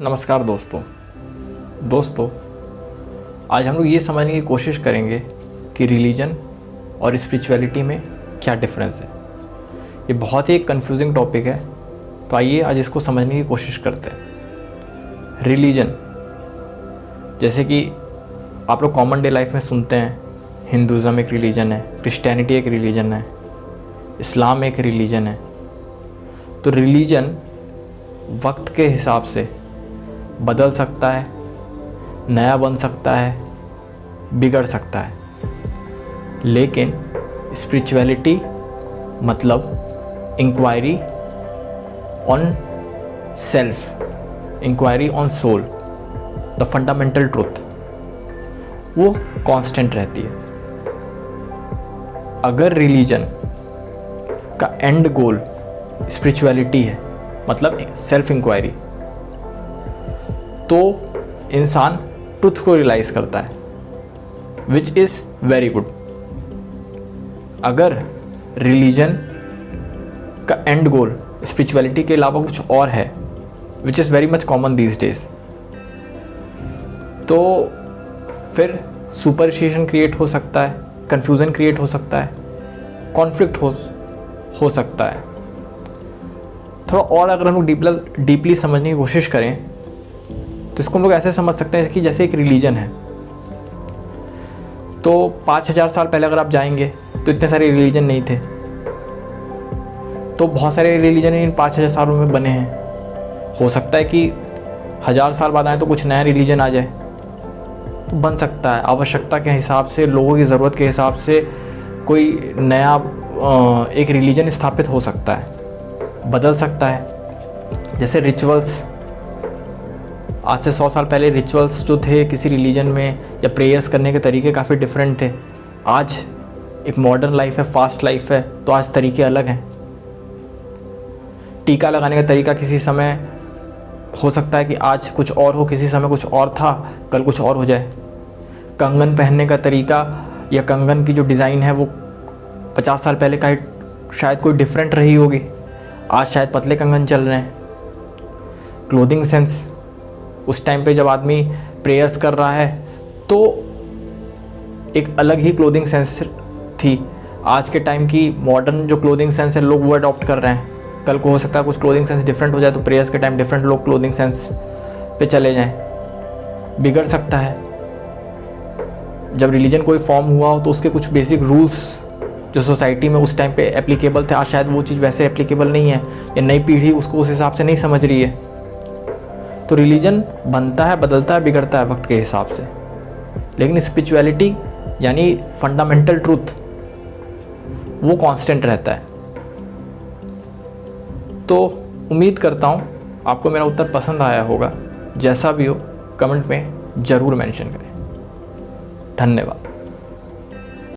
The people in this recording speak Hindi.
नमस्कार दोस्तों आज हम लोग ये समझने की कोशिश करेंगे कि रिलीजन और स्पिरिचुअलिटी में क्या डिफरेंस है। ये बहुत ही एक कंफ्यूजिंग टॉपिक है, तो आइए आज इसको समझने की कोशिश करते हैं। रिलीजन, जैसे कि आप लोग कॉमन डे लाइफ में सुनते हैं, हिंदुज़म एक रिलीजन है, क्रिश्चियनिटी एक रिलीजन है, इस्लाम एक रिलीजन है। तो रिलीजन वक्त के हिसाब से बदल सकता है, नया बन सकता है, बिगड़ सकता है। लेकिन स्पिरिचुअलिटी मतलब inquiry on self, inquiry on soul, the fundamental truth, वो कांस्टेंट रहती है। अगर रिलीजन का एंड गोल स्पिरिचुअलिटी है, मतलब सेल्फ इंक्वायरी, तो इंसान ट्रुथ को रियलाइज करता है, विच इज़ वेरी गुड। अगर रिलीजन का एंड गोल स्पिरिचुअलिटी के अलावा कुछ और है, which is very much common these days, तो फिर सुपरस्टिशन क्रिएट हो सकता है, कन्फ्यूज़न क्रिएट हो सकता है, कॉन्फ्लिक्ट हो सकता है। थोड़ा और अगर हम लोग डीपली समझने की कोशिश करें तो इसको हम लोग ऐसे समझ सकते हैं कि जैसे एक रिलीजन है, तो 5000 साल पहले अगर आप जाएंगे तो इतने सारे रिलीजन नहीं थे, तो बहुत सारे रिलीजन इन 5000 सालों में बने हैं। हो सकता है कि 1000 साल बाद आए तो कुछ नया रिलीजन आ जाए, तो बन सकता है। आवश्यकता के हिसाब से, लोगों की ज़रूरत के हिसाब से कोई नया एक रिलीजन स्थापित हो सकता है, बदल सकता है। जैसे रिचुअल्स, आज से 100 साल पहले रिचुअल्स जो थे किसी रिलीजन में, या प्रेयर्स करने के तरीके काफ़ी डिफरेंट थे। आज एक मॉडर्न लाइफ है, फास्ट लाइफ है, तो आज तरीके अलग हैं। टीका लगाने का तरीका किसी समय हो सकता है कि आज कुछ और हो, किसी समय कुछ और था, कल कुछ और हो जाए। कंगन पहनने का तरीका या कंगन की जो डिज़ाइन है वो 50 साल पहले का शायद कोई डिफरेंट रही होगी, आज शायद पतले कंगन चल रहे हैं। क्लोथिंग सेंस, उस टाइम पे जब आदमी प्रेयर्स कर रहा है तो एक अलग ही क्लोथिंग सेंस थी। आज के टाइम की मॉडर्न जो क्लोथिंग सेंस है, लोग वो अडॉप्ट कर रहे हैं। कल को हो सकता है कुछ क्लोथिंग सेंस डिफरेंट हो जाए, तो प्रेयर्स के टाइम डिफरेंट लोग क्लोथिंग सेंस पे चले जाएं, बिगड़ सकता है। जब रिलीजन कोई फॉर्म हुआ हो तो उसके कुछ बेसिक रूल्स जो सोसाइटी में उस टाइम पे एप्लीकेबल थे, आज शायद वो चीज़ वैसे एप्लीकेबल नहीं है, या नई पीढ़ी उसको उस हिसाब से नहीं समझ रही है। तो रिलीजन बनता है, बदलता है, बिगड़ता है वक्त के हिसाब से। लेकिन स्पिरिचुअलिटी यानी फंडामेंटल ट्रूथ वो कांस्टेंट रहता है। तो उम्मीद करता हूँ आपको मेरा उत्तर पसंद आया होगा। जैसा भी हो कमेंट में ज़रूर मेंशन करें। धन्यवाद।